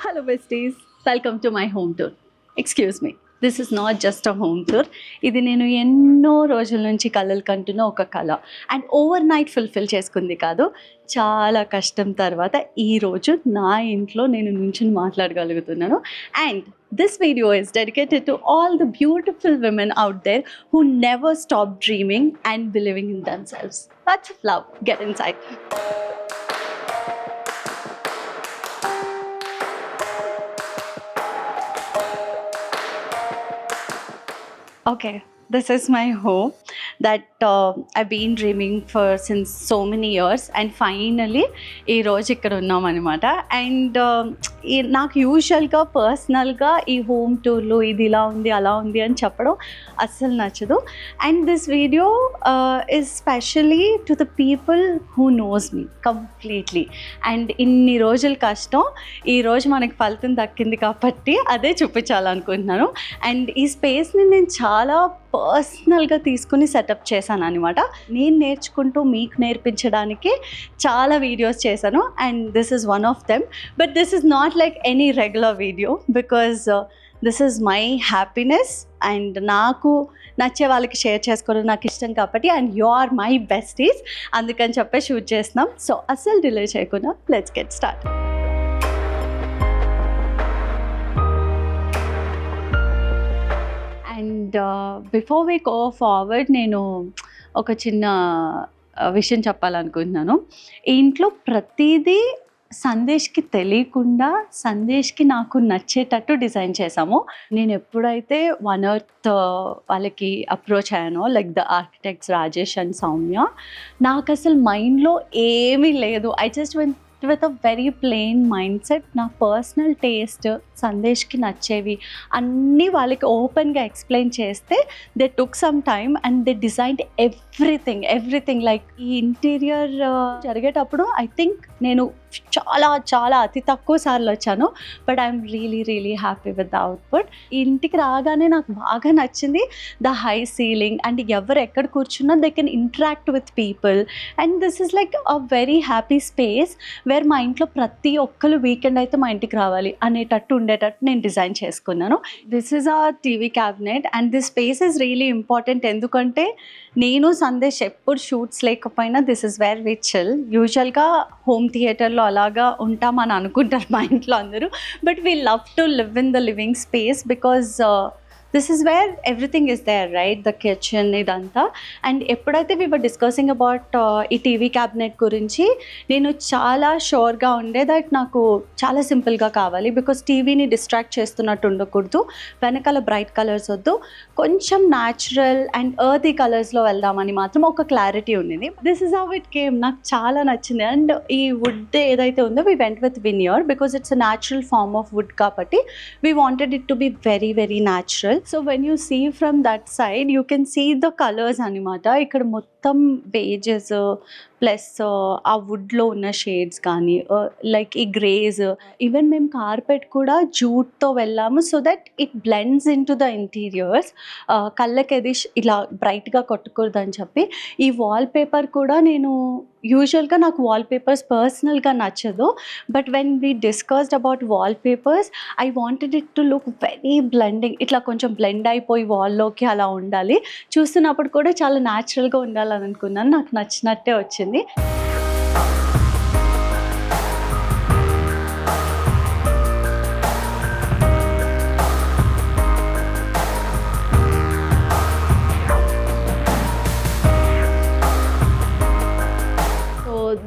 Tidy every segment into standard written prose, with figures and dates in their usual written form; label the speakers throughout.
Speaker 1: Hello besties, welcome to my home tour. Excuse me, this is not just a home tour. ఇది నేను ఎన్నో రోజుల నుంచి కలలు కంటున్న ఒక కళ అండ్ ఓవర్ నైట్ ఫుల్ఫిల్ చేసుకుంది కాదు, చాలా కష్టం తర్వాత ఈరోజు నా ఇంట్లో నేను నుంచుని మాట్లాడగలుగుతున్నాను. And this video is dedicated to all the beautiful women out there who never stop dreaming and believing in themselves. Lots of love. Get inside. Okay, this is my home that I've been dreaming for since so many years and finally ఈ రోజు ఇక్కడ ఉన్నాం అనమాట. And నాకు యూజువల్గా పర్సనల్గా ఈ home టూర్లు ఇది ఇలా ఉంది అలా ఉంది అని చెప్పడం అస్సలు నచ్చదు. And this video is especially to the people who knows me completely. And ఇన్ని రోజుల కష్టం ఈరోజు మనకి ఫలితం దక్కింది కాబట్టి అదే చూపించాలనుకుంటున్నాను. అండ్ ఈ స్పేస్ని నేను చాలా పర్సనల్గా తీసుకుని సెటప్ చేశాను అనమాట. నేను నేర్చుకుంటూ మీకు నేర్పించడానికి చాలా వీడియోస్ చేశాను and this is one of them. But this is not like any regular video because this is my happiness and నాకు నచ్చే వాళ్ళకి షేర్ చేసుకోవడం నాకు ఇష్టం కాబట్టి and you are my besties, అందుకని చెప్పి షూట్ చేస్తున్నాం. సో అస్సలు డిలే చేయకుండా let's get start. And before we go forward నేను ఒక చిన్న విషయం చెప్పాలనుకుంటున్నాను. ఈ ఇంట్లో ప్రతిదీ సందేశ్కి తెలియకుండా సందేశ్కి నాకు నచ్చేటట్టు డిజైన్ చేశాము. నేను ఎప్పుడైతే వన్ ఎర్త్ వాళ్ళకి అప్రోచ్ అయ్యానో like the architects Rajesh and Soumya, నాకు అసలు మైండ్లో ఏమీ లేదు. I just went with a very plain mind set. నా పర్సనల్ టేస్ట్ సందేశ్కి నచ్చేవి అన్నీ వాళ్ళకి ఓపెన్గా ఎక్స్ప్లెయిన్ చేస్తే they took some time and they designed everything like ఈ ఇంటీరియర్ జరిగేటప్పుడు ఐ థింక్ నేను చాలా అతి తక్కువ సార్లు వచ్చాను. But I'm really happy with the output. ఈ ఇంటికి రాగానే నాకు బాగా నచ్చింది ద హై సీలింగ్ అండ్ ఎవరు ఎక్కడ కూర్చున్నా they can interact with people and this is like a very happy space where మా ఇంట్లో ప్రతి ఒక్కరు వీకెండ్ అయితే మా ఇంటికి రావాలి అనేటట్టు ఉండేటట్టు నేను డిజైన్ చేసుకున్నాను. This is our TV cabinet and this space is really important. ఎందుకంటే నేను సందేశ్ ఎప్పుడు షూట్స్ లేకపోయినా this is where we chill. యూజువల్గా హోమ్ థియేటర్లో అలాగా ఉంటామని అనుకుంటారు మా ఇంట్లో అందరూ, but we love to live in the living space because this is where everything is there right, the kitchen ఇదంతా. అండ్ ఎప్పుడైతే వీ వర్ డిస్కసింగ్ అబౌట్ ఈ టీవీ క్యాబినెట్ గురించి నేను చాలా షూర్గా ఉండే దట్ నాకు చాలా సింపుల్గా కావాలి బికాస్ టీవీని డిస్ట్రాక్ట్ చేస్తున్నట్టు ఉండకూడదు, వెనకాల బ్రైట్ కలర్స్ వద్దు, కొంచెం న్యాచురల్ అండ్ ఎర్తీ కలర్స్లో వెళ్దామని మాత్రం ఒక క్లారిటీ ఉండింది. This is how it came. నాకు చాలా నచ్చింది. అండ్ ఈ వుడ్ ఏదైతే ఉందో we went with veneer because it's a natural form of wood కాబట్టి we wanted it to be very natural. So when you see from that side you can see the colors అనమాట. ఇక్కడ మొత్తం బేజెస్ plus ఆ వుడ్లో ఉన్న shades కానీ like ఈ grace, even మేము carpet కూడా జూట్తో వెళ్ళాము so that it blends in to the interiors. కళ్ళకి అది ఇలా బ్రైట్గా కొట్టకూడదని చెప్పి ఈ వాల్ పేపర్ కూడా నేను యూజువల్గా నాకు వాల్ పేపర్స్ పర్సనల్గా నచ్చదు, but when we discussed about wall papers I wanted it to look very blending, ఇట్లా కొంచెం బ్లెండ్ అయిపోయి వాల్లోకి అలా ఉండాలి. చూస్తున్నప్పుడు కూడా చాలా న్యాచురల్గా ఉండాలని అనుకున్నాను. నాకు నచ్చినట్టే వచ్చింది.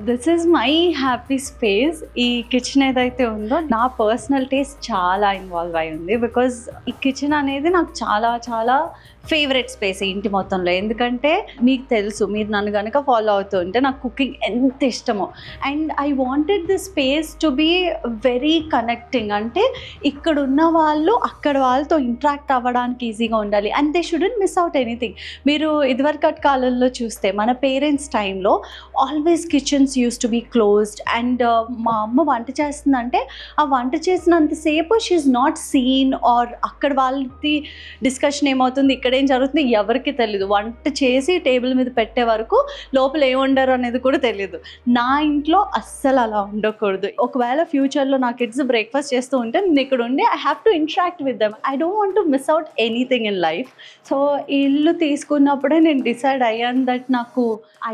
Speaker 1: This is my happy space. ఈ కిచెన్ ఏదైతే ఉందో నా పర్సనల్ టేస్ట్ చాలా ఇన్వాల్వ్ అయి ఉంది బికాజ్ ఈ కిచెన్ అనేది నాకు చాలా ఫేవరెట్ స్పేస్ ఇంటి మొత్తంలో. ఎందుకంటే మీకు తెలుసు, మీరు నన్ను కనుక ఫాలో అవుతూ ఉంటే నాకు కుకింగ్ ఎంత ఇష్టమో and I wanted this space to be very connecting. అంటే ఇక్కడ ఉన్న వాళ్ళు అక్కడ వాళ్ళతో ఇంటరాక్ట్ అవ్వడానికి ఈజీగా ఉండాలి and they shouldn't miss out anything. మీరు ఇదివరకటి కాలంలో చూస్తే మన పేరెంట్స్ టైంలో always kitchen rooms use to be closed. అండ్ మా అమ్మ వంట చేస్తుందంటే ఆ వంట చేసినంతసేపు షీఈ్ నాట్ సీన్, ఆర్ అక్కడ వాళ్ళది డిస్కషన్ ఏమవుతుంది, ఇక్కడ ఏం జరుగుతుంది ఎవరికి తెలియదు. వంట చేసి టేబుల్ మీద పెట్టే వరకు లోపల ఏం వండారు అనేది కూడా తెలియదు. నా ఇంట్లో అస్సలు అలా ఉండకూడదు. ఒకవేళ ఫ్యూచర్లో నా కిడ్స్ బ్రేక్ఫాస్ట్ చేస్తూ ఉంటే నేను ఇక్కడ ఉండి I have to interact with them. I don't want to miss out anything in life. So ఈ ఇల్లు తీసుకున్నప్పుడే నేను డిసైడ్ అయ్యాను దట్ నాకు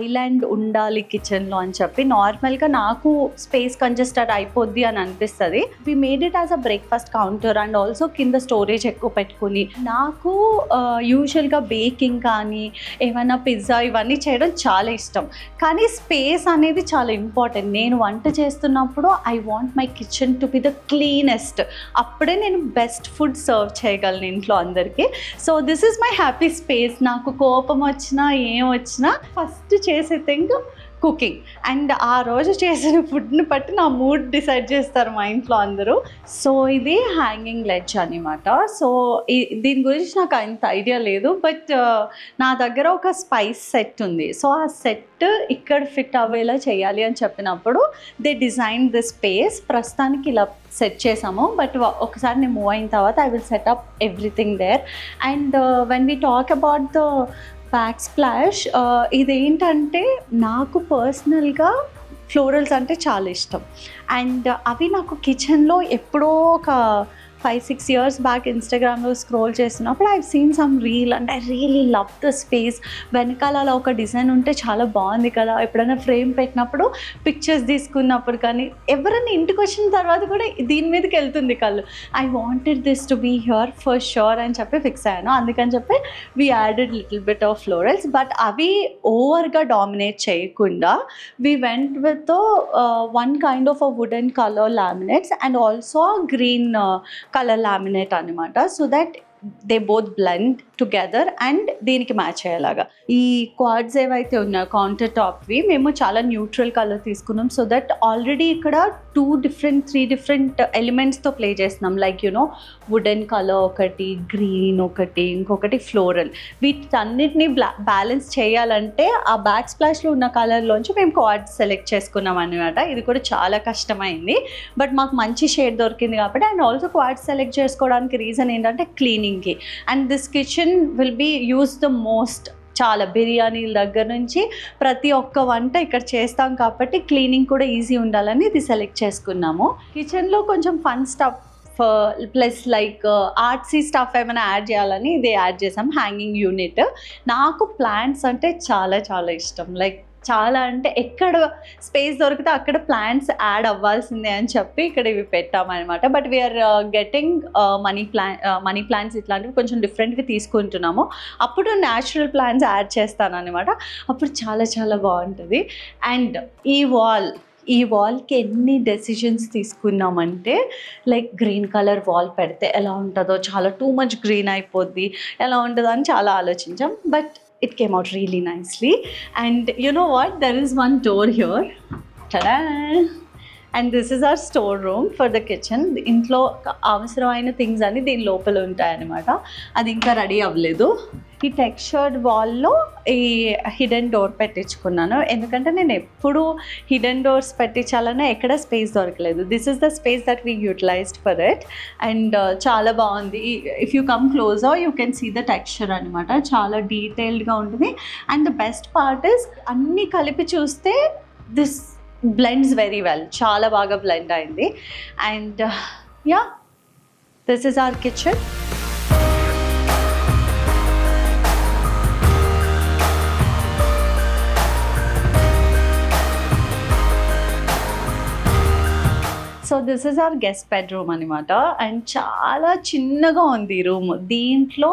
Speaker 1: ఐలాండ్ ఉండాలి కిచెన్లో అని చెప్పి. నార్మల్గా నాకు స్పేస్ కంజెస్టెడ్ అయిపోద్ది అని అనిపిస్తుంది. We made it as a breakfast counter and also కింద స్టోరేజ్ ఎక్కువ పెట్టుకుని. నాకు యూజువల్గా బేకింగ్ కానీ ఏమైనా పిజ్జా ఇవన్నీ చేయడం చాలా ఇష్టం, కానీ స్పేస్ అనేది చాలా ఇంపార్టెంట్. నేను వంట చేస్తున్నప్పుడు I want my kitchen to be the cleanest. అప్పుడే నేను బెస్ట్ ఫుడ్ సర్వ్ చేయగలను ఇంట్లో అందరికీ. So this is my happy space. నాకు కోపం వచ్చినా ఏం వచ్చినా ఫస్ట్ చేసే థింగ్ కుకింగ్. అండ్ ఆ రోజు చేసిన ఫుడ్ని బట్టి నా మూడ్ డిసైడ్ చేస్తారు మా ఇంట్లో అందరూ. సో ఇది హ్యాంగింగ్ లెడ్జ్ అనమాట. సో దీని గురించి నాకు అంత ఐడియా లేదు, బట్ నా దగ్గర ఒక స్పైస్ సెట్ ఉంది. సో ఆ సెట్ ఇక్కడ ఫిట్ అవ్వేలా చేయాలి అని చెప్పినప్పుడు దే డిజైన్ ది స్పేస్. ప్రస్తుతానికి ఇలా సెట్ చేసాము, బట్ ఒకసారి నేను మూవ్ అయిన తర్వాత I will set up everything there. And when we talk about the backsplash, ఇదేంటంటే నాకు పర్సనల్గా ఫ్లోరల్స్ అంటే చాలా ఇష్టం. అండ్ అవి నాకు కిచెన్లో ఎప్పుడో ఒక 5-6 years బ్యాక్ ఇన్స్టాగ్రామ్లో స్క్రోల్ చేస్తున్నప్పుడు I seen some reel and I really love the space. వెనకాల అలా ఒక డిజైన్ ఉంటే చాలా బాగుంది కదా, ఎప్పుడైనా ఫ్రేమ్ పెట్టినప్పుడు పిక్చర్స్ తీసుకున్నప్పుడు కానీ ఎవరైనా ఇంటికి వచ్చిన తర్వాత కూడా దీని మీదకి వెళ్తుంది కళ్ళు. I wanted this to be here for sure అని చెప్పి ఫిక్స్ అయ్యాను. అందుకని చెప్పి we added little bit of florals, but అవి ఓవర్గా డామినేట్ చేయకుండా we went with one kind of a wooden colour laminates and also green colour laminate అనమాట. So that they both blend together and దీనికి match అయ్యేలాగా. ఈ quartz ఏవైతే ఉన్నాయో counter టాప్వి మేము చాలా న్యూట్రల్ కలర్ తీసుకున్నాం. సో దట్ ఆల్రెడీ ఇక్కడ 3 different ఎలిమెంట్స్తో ప్లే చేస్తున్నాం. లైక్ యునో వుడెన్ కలర్ ఒకటి, గ్రీన్ ఒకటి, ఇంకొకటి ఫ్లోరల్. వీటన్నిటిని బ్యాలెన్స్ చేయాలంటే ఆ బ్యాక్ స్ప్లాష్లో ఉన్న కలర్లోంచి మేము క్వాడ్స్ సెలెక్ట్ చేసుకున్నాం అనమాట. ఇది కూడా చాలా కష్టమైంది, బట్ మాకు మంచి షేడ్ దొరికింది కాబట్టి. అండ్ ఆల్సో క్వాడ్స్ సెలెక్ట్ చేసుకోవడానికి రీజన్ ఏంటంటే క్లీనింగ్కి. And this kitchen will be use the most. చాలా బిర్యానీల దగ్గర నుంచి ప్రతి ఒక్క వంట ఇక్కడ చేస్తాం కాబట్టి క్లీనింగ్ కూడా ఈజీ ఉండాలని ఇది సెలెక్ట్ చేసుకున్నాము. కిచెన్లో కొంచెం fun stuff plus like Artsy stuff ఏమైనా యాడ్ చేయాలని ఇది యాడ్ చేసాం. Hanging unit. నాకు ప్లాంట్స్ అంటే చాలా చాలా ఇష్టం. లైక్ చాలా అంటే ఎక్కడ స్పేస్ దొరికితే అక్కడ ప్లాంట్స్ యాడ్ అవ్వాల్సిందే అని చెప్పి ఇక్కడ ఇవి పెట్టామన్నమాట. But we're getting money plants ఇట్లాంటివి కొంచెం డిఫరెంట్వి తీసుకుంటున్నాము. అప్పుడు న్యాచురల్ ప్లాంట్స్ యాడ్ చేస్తాను అనమాట. అప్పుడు చాలా చాలా బాగుంటుంది. అండ్ ఈ వాల్కి ఎన్ని డెసిషన్స్ తీసుకున్నామంటే లైక్ గ్రీన్ కలర్ వాల్ పెడితే ఎలా ఉంటుందో, చాలా టూ మచ్ గ్రీన్ అయిపోద్ది, ఎలా ఉంటుందో అని చాలా ఆలోచించాం. But it came out really nicely. And you know what, there is one door here. Ta-da! And this is our store room for the kitchen. ఇంట్లో అవసరమైన థింగ్స్ అన్ని దీని లోపల ఉంటాయన్నమాట. అది ఇంకా రెడీ అవ్వలేదు. ఈ టెక్స్చర్డ్ వాల్లో ఈ హిడెన్ డోర్ పెట్టించుకున్నాను, ఎందుకంటే నేను ఎప్పుడు హిడెన్ డోర్స్ పెట్టించాలన్నా ఎక్కడ స్పేస్ దొరకలేదు. This is the space that we utilized for it. And చాలా బాగుంది. If you come closer you can see the texture అనమాట. చాలా డీటెయిల్డ్గా ఉంటుంది. And the best part is అన్నీ కలిపి చూస్తే దిస్ blends very well. చాలా బాగా blend అయింది. And yeah, this is our kitchen. So this is our guest bedroom అనమాట. అండ్ చాలా చిన్నగా ఉంది ఈ రూమ్. దీంట్లో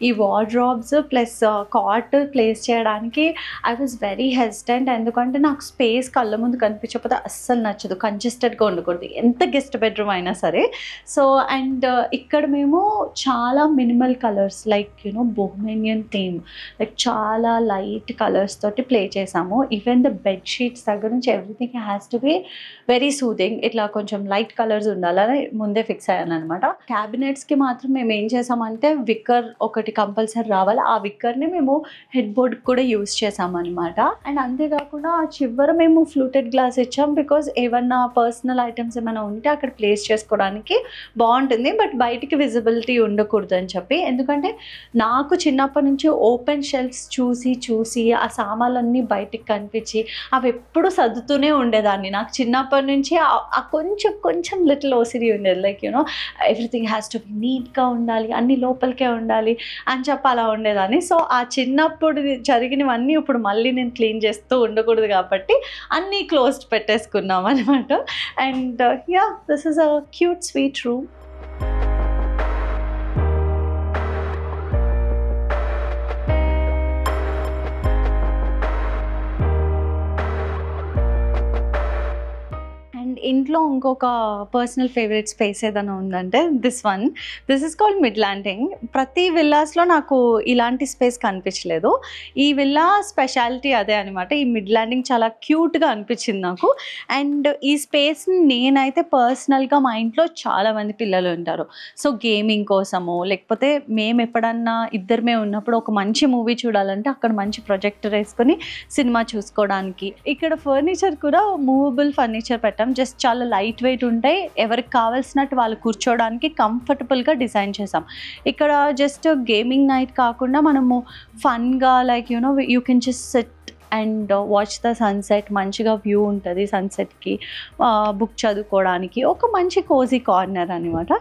Speaker 1: ఈ వార్డ్రోబ్స్ ప్లస్ కాట్ ప్లేస్ చేయడానికి ఐ వాజ్ వెరీ హెసిటెంట్, ఎందుకంటే నాకు స్పేస్ కళ్ళ ముందు కనిపించకపోతే అస్సలు నచ్చదు. కంజెస్టెడ్గా ఉండకూడదు ఎంత గెస్ట్ బెడ్రూమ్ అయినా సరే. సో అండ్ ఇక్కడ మేము చాలా minimal colours like you know bohemian theme, like చాలా లైట్ కలర్స్ తోటి ప్లే చేసాము. ఈవెన్ ద బెడ్షీట్స్ దగ్గర నుంచి everything has to be very soothing. ఇట్లా కొంచెం కొంచెం లైట్ కలర్స్ ఉండాలని ముందే ఫిక్స్ అయ్యాను అనమాట. క్యాబినెట్స్కి మాత్రం మేము ఏం చేసామంటే విక్కర్ ఒకటి కంపల్సరీ రావాలి. ఆ విక్కర్ని మేము హెడ్ బోర్డ్కి కూడా యూస్ చేసామన్నమాట. అండ్ అంతేకాకుండా ఆ చివర మేము ఫ్లూటెడ్ గ్లాస్ ఇచ్చాం. బికాజ్ ఏమన్నా పర్సనల్ ఐటమ్స్ ఏమైనా ఉంటే అక్కడ ప్లేస్ చేసుకోవడానికి బాగుంటుంది, బట్ బయటికి విజిబిలిటీ ఉండకూడదు అని చెప్పి. ఎందుకంటే నాకు చిన్నప్పటి నుంచి ఓపెన్ షెల్ఫ్స్ చూసి ఆ సామాన్లన్నీ బయటికి కనిపించి అవి ఎప్పుడు సర్దుతూనే ఉండేదాన్ని. నాకు చిన్నప్పటి నుంచి కొంచెం లిటిల్ ఓసిడి ఉండేది. Like you know everything has to B నీట్గా ఉండాలి, అన్ని లోపలికే ఉండాలి అని చెప్పి అలా ఉండేదాన్ని. సో ఆ చిన్నప్పుడు జరిగినవన్నీ ఇప్పుడు మళ్ళీ నేను క్లీన్ చేస్తూ ఉండకూడదు కాబట్టి అన్నీ క్లోజ్డ్ పెట్టేసుకున్నాం అనమాట. And yeah, this is a cute sweet room. ఇంట్లో ఇంకొక పర్సనల్ ఫేవరెట్ స్పేస్ ఏదైనా ఉందంటే this is called mid landing. ప్రతి విల్లాస్లో నాకు ఇలాంటి స్పేస్ కనిపించలేదు. ఈ విల్లా స్పెషాలిటీ అదే అనమాట. ఈ మిడ్ ల్యాండింగ్ చాలా క్యూట్గా అనిపించింది నాకు. అండ్ ఈ స్పేస్ని నేనైతే పర్సనల్గా మా ఇంట్లో చాలామంది పిల్లలు ఉంటారు. సో గేమింగ్ కోసము, లేకపోతే మేము ఎప్పుడన్నా ఇద్దరమే ఉన్నప్పుడు ఒక మంచి మూవీ చూడాలంటే అక్కడ మంచి ప్రొజెక్టర్ వేసుకొని సినిమా చూసుకోవడానికి. ఇక్కడ ఫర్నిచర్ కూడా మూవబుల్ ఫర్నిచర్ పెట్టాం. జస్ట్ చాలా లైట్ వెయిట్ ఉంటాయి. ఎవరికి కావాల్సినట్టు వాళ్ళు కూర్చోవడానికి కంఫర్టబుల్గా డిజైన్ చేసాం. ఇక్కడ జస్ట్ గేమింగ్ నైట్ కాకుండా మనము ఫన్గా like you know you can just sit and watch the sunset. మంచిగా వ్యూ ఉంటుంది సన్సెట్కి. బుక్ చదువుకోవడానికి ఒక మంచి కోజీ కార్నర్ అనమాట.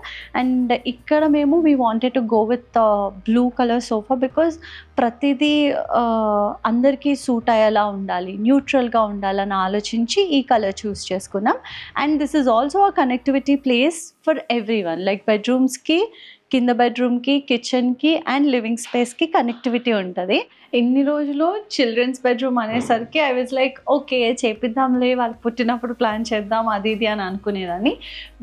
Speaker 1: అండ్ ఇక్కడ మేము we wanted to go with blue colour sofa because ప్రతిదీ అందరికీ సూట్ అయ్యేలా ఉండాలి, న్యూట్రల్గా ఉండాలని ఆలోచించి ఈ కలర్ చూస్ చేసుకున్నాం. And this is also a connectivity place for everyone. Like బెడ్రూమ్స్కి, కింద బెడ్రూమ్కి, కిచెన్కి అండ్ లివింగ్ స్పేస్కి కనెక్టివిటీ ఉంటుంది. ఎన్ని రోజులు చిల్డ్రన్స్ బెడ్రూమ్ అనేసరికి ఐ వాజ్ లైక్ ఓకే చేపిద్దాంలే, వాళ్ళు పుట్టినప్పుడు ప్లాన్ చేద్దాం అది ఇది అని అనుకునేదాన్ని.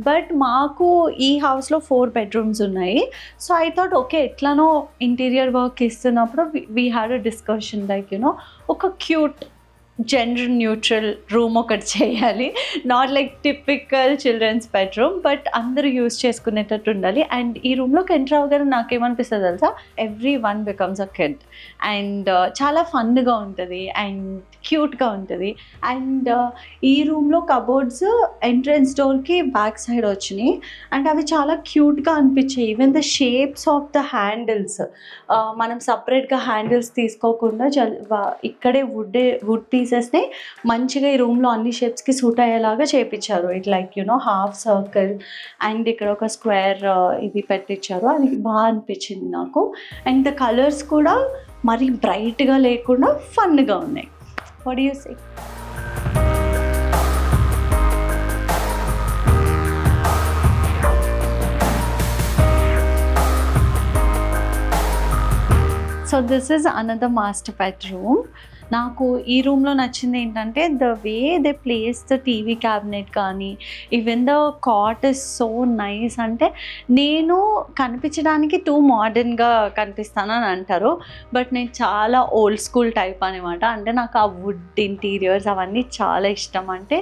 Speaker 1: బట్ మాకు ఈ హౌస్లో 4 bedrooms ఉన్నాయి. సో ఐ థాట్ ఓకే ఎట్లానో ఇంటీరియర్ వర్క్ ఇస్తున్నప్పుడు we had a discussion like you know ఒక క్యూట్ జెండర్ న్యూట్రల్ రూమ్ ఒకటి చేయాలి. Not like typical children's bedroom, but అందరూ యూజ్ చేసుకునేటట్టు ఉండాలి. అండ్ ఈ రూమ్లోకి ఎంటర్ అవగానే నాకేమనిపిస్తుంది తెలుసా, everyone becomes a kid. And చాలా ఫన్గా ఉంటుంది అండ్ క్యూట్గా ఉంటుంది. అండ్ ఈ రూమ్లో కబోర్డ్స్ ఎంట్రన్స్ డోర్కి బ్యాక్ సైడ్ వచ్చినాయి అండ్ అవి చాలా క్యూట్గా అనిపించాయి. Even the shapes of the handles, మనం సపరేట్గా హ్యాండిల్స్ తీసుకోకుండా ఇక్కడే వుడ్ పీసెస్ని మంచిగా ఈ రూమ్లో అన్ని షేప్స్కి సూట్ అయ్యేలాగా చేయించారు. It like you know half circle and ఇక్కడ ఒక స్క్వేర్ ఇది పెట్టించారు. అది బాగా అనిపించింది నాకు. అండ్ ద కలర్స్ కూడా మరీ బ్రైట్గా లేకుండా ఫన్గా ఉన్నాయి. What do you say? So this is another master bedroom. నాకు ఈ రూమ్లో నచ్చింది ఏంటంటే the way they place the TV cabinet కానీ even the cot is so nice. అంటే నేను కనిపించడానికి టూ మోడర్న్గా కనిపిస్తానని అంటారు, బట్ నేను చాలా ఓల్డ్ స్కూల్ టైప్ అనమాట. అంటే నాకు ఆ వుడ్ ఇంటీరియర్స్ అవన్నీ చాలా ఇష్టం. అంటే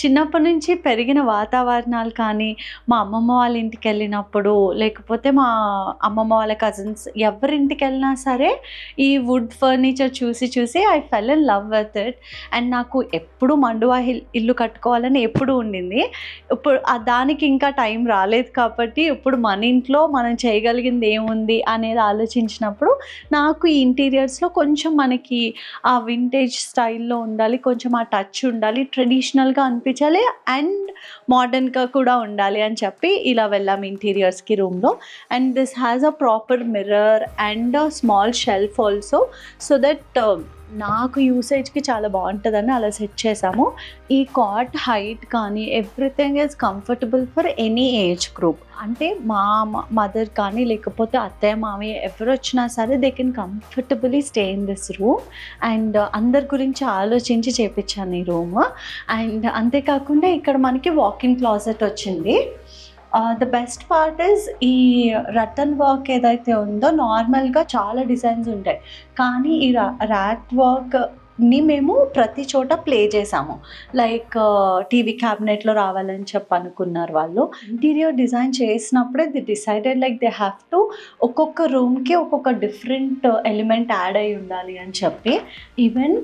Speaker 1: చిన్నప్పటి నుంచి పెరిగిన వాతావరణాలు కానీ, మా అమ్మమ్మ వాళ్ళ ఇంటికి వెళ్ళినప్పుడు లేకపోతే మా అమ్మమ్మ వాళ్ళ కజిన్స్ ఎవరింటికి వెళ్ళినా సరే ఈ వుడ్ ఫర్నిచర్ చూసి I fell in love with it. And నాకు ఎప్పుడు మండువా ఇల్లు కట్టుకోవాలని ఎప్పుడు ఉండింది. ఇప్పుడు దానికి ఇంకా టైం రాలేదు కాబట్టి ఇప్పుడు మన ఇంట్లో మనం చేయగలిగింది ఏముంది అనేది ఆలోచించినప్పుడు నాకు ఈ ఇంటీరియర్స్లో కొంచెం మనకి ఆ వింటేజ్ స్టైల్లో ఉండాలి, కొంచెం ఆ టచ్ ఉండాలి, ట్రెడిషనల్గా అనిపించాలి అండ్ మోడర్న్గా కూడా ఉండాలి అని చెప్పి ఇలా వెళ్ళాం ఇంటీరియర్స్కి రూమ్లో. And this has a proper mirror and a small shelf also, so that నాకు యూసేజ్కి చాలా బాగుంటుందని అలా సెట్ చేసాము. ఈ కాట్ హైట్ కానీ everything is comfortable for any age group. అంటే మా మదర్ కానీ లేకపోతే అత్తయ్య మామయ్య ఎవరు వచ్చినా సరే they can comfortably stay in this room. And అందరి గురించి ఆలోచించి చేయించాను ఈ రూమ్. అండ్ అంతేకాకుండా ఇక్కడ మనకి వాకింగ్ క్లాజెట్ వచ్చింది. ద బెస్ట్ పార్ట్ ఈజ్ ఈ రటన్ వర్క్ ఏదైతే ఉందో నార్మల్గా చాలా డిజైన్స్ ఉంటాయి, కానీ ఈ ర్యాట్ వర్క్ ని మేము ప్రతి చోట ప్లే చేసాము. లైక్ టీవీ క్యాబినెట్‌లో రావాలని చెప్పి అనుకున్నారు వాళ్ళు. ఇంటీరియర్ డిజైన్ చేసినప్పుడే they decided like they have to ఒక్కొక్క రూమ్‌కి ఒక్కొక్క డిఫరెంట్ ఎలిమెంట్ యాడ్ అయ్యి ఉండాలి అని చెప్పి. ఈవెన్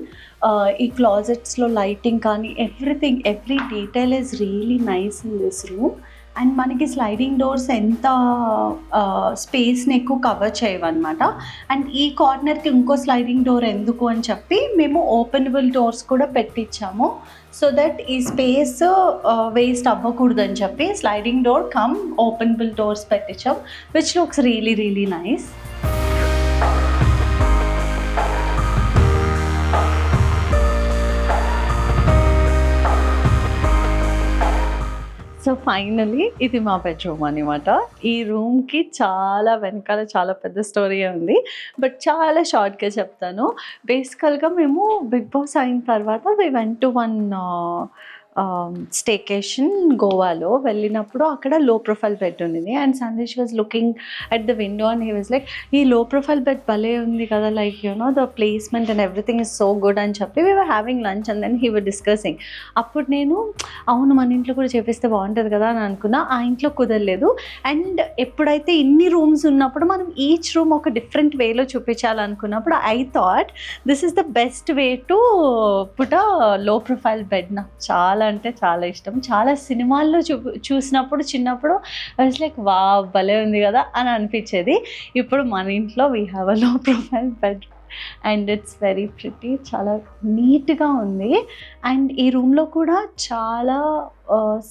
Speaker 1: ఈ క్లాజెట్స్‌లో లైటింగ్ కానీ every detail is really nice in this room. And మనకి స్లైడింగ్ డోర్స్ ఎంత స్పేస్ని ఎక్కువ కవర్ చేయవన్నమాట. అండ్ ఈ కార్నర్కి ఇంకో స్లైడింగ్ డోర్ ఎందుకు అని చెప్పి మేము ఓపెనబుల్ డోర్స్ కూడా పెట్టించాము. సో దట్ ఈ స్పేస్ వేస్ట్ అవ్వకూడదని చెప్పి sliding door cum openable doors పెట్టించాం, which looks really nice. So finally ఇది మా బెడ్రూమ్ అనమాట. ఈ రూమ్కి వెనకాల చాలా పెద్ద స్టోరీ ఉంది, బట్ చాలా షార్ట్గా చెప్తాను. బేసికల్గా మేము బిగ్ బాస్ అయిన తర్వాత we went to one staycation గోవాలో. వెళ్ళినప్పుడు అక్కడ లో ప్రొఫైల్ బెడ్ ఉంది and Sandesh was looking at the window and he was like, ఈ లో ప్రొఫైల్ బెడ్ భలే ఉంది కదా, like the placement and everything is so good అని చెప్పి we were having lunch and then he were discussing. అప్పుడు నేను అవును మన ఇంట్లో కూడా చేపిస్తే బాగుంటుంది కదా అని అనుకున్నా. ఆ ఇంట్లో కుదరలేదు. అండ్ ఎప్పుడైతే ఇన్ని రూమ్స్ ఉన్నప్పుడు మనం ఈచ్ రూమ్ ఒక డిఫరెంట్ వేలో చూపించాలనుకున్నప్పుడు I thought this is the best way to put a low profile bed. నాకు చాలా అంటే చాలా ఇష్టం. చాలా సినిమాల్లో చూసినప్పుడు చిన్నప్పుడు వాజ్ లైక్ వావ్ భలే ఉంది కదా అని అనిపించేది. ఇప్పుడు మన ఇంట్లో we have a low profile bed and it's very pretty, చాలా నీట్గా ఉంది. అండ్ ఈ రూమ్లో కూడా చాలా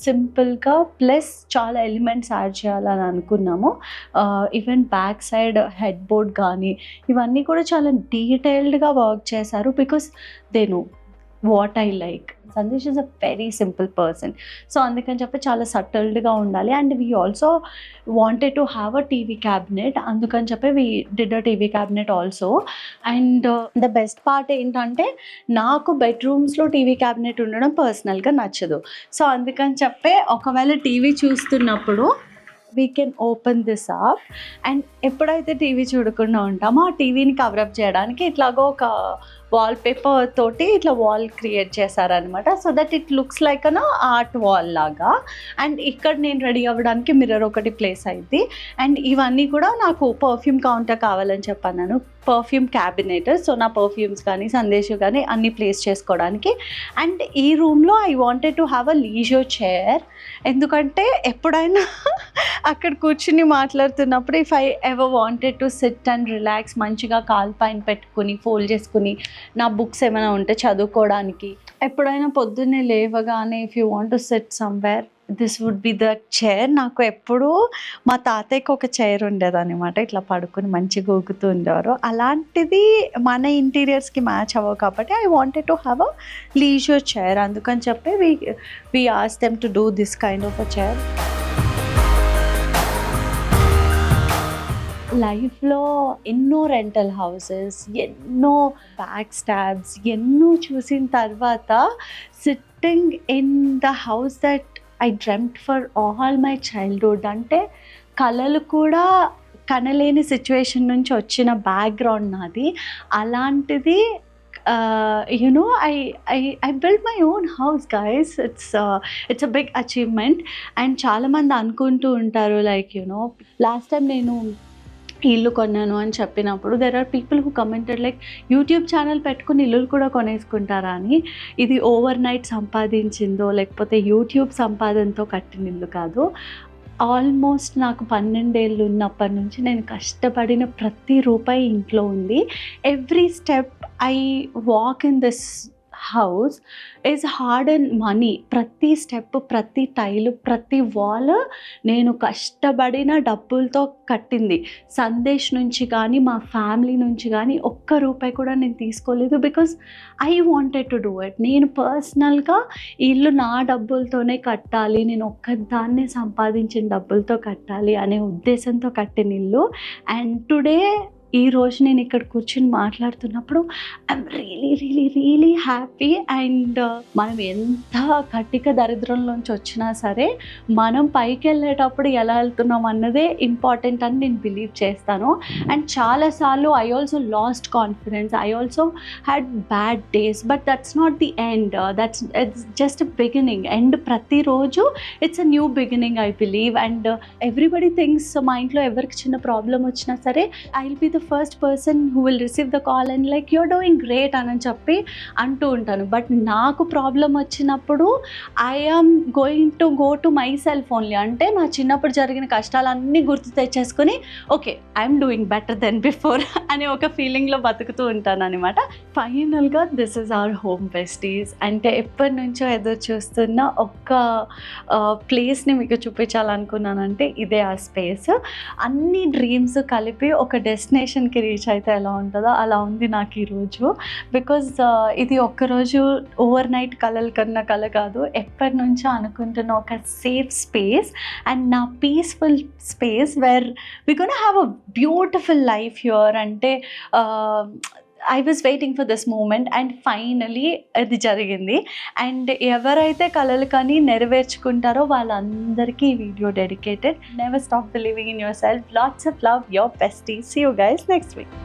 Speaker 1: సింపుల్గా ప్లస్ చాలా ఎలిమెంట్స్ యాడ్ చేయాలని అనుకున్నాము. Even back side head board కానీ ఇవన్నీ కూడా చాలా డీటెయిల్డ్గా వర్క్ చేశారు. Because they know what I like. Sandesh is a very simple person. So అందుకని చెప్పి చాలా సటిల్డ్గా ఉండాలి. And we also wanted to have a TV cabinet, అందుకని చెప్పి we did a TV cabinet also. And the best part ఏంటంటే నాకు బెడ్రూమ్స్లో TV cabinet ఉండడం పర్సనల్గా నచ్చదు. సో అందుకని చెప్పి ఒకవేళ టీవీ చూస్తున్నప్పుడు we can open this up and ఎప్పుడైతే టీవీ చూడకుండా ఉంటామో ఆ టీవీని కవరప్ చేయడానికి ఇట్లాగో ఒక వాల్ పేపర్ తోటి ఇట్లా వాల్ క్రియేట్ చేశారనమాట. So that it looks like an art wall లాగా. అండ్ ఇక్కడ నేను రెడీ అవ్వడానికి మిర్రర్ ఒకటి ప్లేస్ అయింది. అండ్ ఇవన్నీ కూడా నాకు పర్ఫ్యూమ్ కౌంటర్ కావాలని చెప్పాను, పర్ఫ్యూమ్ క్యాబినెట్. సో నా పర్ఫ్యూమ్స్ కానీ సందేశ్ కానీ అన్నీ ప్లేస్ చేసుకోవడానికి. అండ్ ఈ రూమ్లో I wanted to have a leisure chair, ఎందుకంటే ఎప్పుడైనా అక్కడ కూర్చుని మాట్లాడుతున్నప్పుడు if I ever wanted to SIT and relax, మంచిగా కాలు పైన పెట్టుకుని ఫోల్డ్ చేసుకుని నా బుక్స్ ఏమైనా ఉంటే చదువుకోవడానికి, ఎప్పుడైనా పొద్దున్నే లేవగానే if you want to sit somewhere this would be the chair. నాకు ఎప్పుడూ మా తాతయ్యకి ఒక చైర్ ఉండేదన్నమాట, ఇట్లా పడుకుని మంచిగా ఊగుతూ ఉండేవారు. అలాంటిది మన ఇంటీరియర్స్కి మ్యాచ్ అవ్వవు కాబట్టి I wanted to have a leisure chair. అందుకని చెప్పి we asked them to do this kind of a chair. లైఫ్లో ఎన్నో రెంటల్ హౌసెస్, ఎన్నో బ్యాక్ స్టాబ్స్, ఎన్నో చూసిన తర్వాత sitting in the house that I dreamt for all my childhood, అంటే కలలు కూడా కనలేని సిచ్యువేషన్ నుంచి వచ్చిన బ్యాక్గ్రౌండ్ నాది. అలాంటిది I built my own house, guys. It's a big achievement. And చాలామంది అనుకుంటూ ఉంటారు లైక్ లాస్ట్ టైం నేను ఇల్లు కొన్నాను అని చెప్పినప్పుడు there are people who commented like YouTube channel పెట్టుకుని ఇల్లులు కూడా కొనేసుకుంటారా అని. ఇది ఓవర్ నైట్ సంపాదించిందో లేకపోతే యూట్యూబ్ సంపాదనతో కట్టిన ఇల్లు కాదు. ఆల్మోస్ట్ నాకు 12 ఏళ్ళు ఉన్నప్పటి నుంచి నేను కష్టపడిన ప్రతి రూపాయి ఇంట్లో ఉంది. Every step I walk in this house is hard and money. ప్రతి స్టెప్, ప్రతి టైలు, ప్రతి వాల్ నేను కష్టపడిన డబ్బులతో కట్టింది. సందేశ్ నుంచి కానీ మా ఫ్యామిలీ నుంచి కానీ ఒక్క రూపాయి కూడా నేను తీసుకోలేదు. Because I wanted to do it. నేను పర్సనల్గా ఇల్లు నా డబ్బులతోనే కట్టాలి, నేను ఒక్కదాన్నే సంపాదించిన డబ్బులతో కట్టాలి అనే ఉద్దేశంతో కట్టిన ఇల్లు. అండ్ టుడే ఈ రోజు నేను ఇక్కడ కూర్చొని మాట్లాడుతున్నప్పుడు I'm really really really happy. And మనం ఎంత కటిక దరిద్రంలోంచి వచ్చినా సరే మనం పైకి వెళ్ళేటప్పుడు ఎలా వెళ్తున్నాం అన్నదే ఇంపార్టెంట్ అని నేను బిలీవ్ చేస్తాను. అండ్ చాలాసార్లు I also lost confidence, I also had bad days, but that's not the end, it's just beginning. And ప్రతిరోజు it's a new beginning I believe. And everybody things మా ఇంట్లో ఎవరికి చిన్న ప్రాబ్లం వచ్చినా సరే I will be the first person who will receive the call and like you're doing great అని చెప్పి అంటూ ఉంటాను. బట్ నాకు ప్రాబ్లం వచ్చినప్పుడు I am going to go to my self only. అంటే నా చిన్నప్పుడు జరిగిన కష్టాలన్నీ గుర్తు తెచ్చేసుకొని okay I'm doing better then before అనే ఒక ఫీలింగ్లో బతుకుతూ ఉంటాను అనమాట. ఫైనల్గా this is our home besties. అంటే ఎప్పటి నుంచో ఎదురు చూస్తున్న ఒక్క ప్లేస్ని మీకు చూపించాలనుకున్నానంటే ఇదే ఆ స్పేస్. అన్ని డ్రీమ్స్ కలిపి ఒక డెస్టినేషన్కి రీచ్ అయితే ఎలా ఉంటుందో అలా ఉంది నాకు ఈరోజు. బికాజ్ ఇది ఒక్కరోజు ఓవర్ నైట్ కలల కన్నా కల కాదు, ఎప్పటి నుంచో అనుకుంటున్న ఒక సేఫ్ స్పేస్ అండ్ నా peaceful space where we gonna have a beautiful life here. అంటే I was waiting for this moment and finally అది జరిగింది. అండ్ ఎవరైతే కలలు కానీ నెరవేర్చుకుంటారో వాళ్ళందరికీ ఈ video dedicated. Never stop believing in yourself. Lots of love, your bestie. See you guys next week.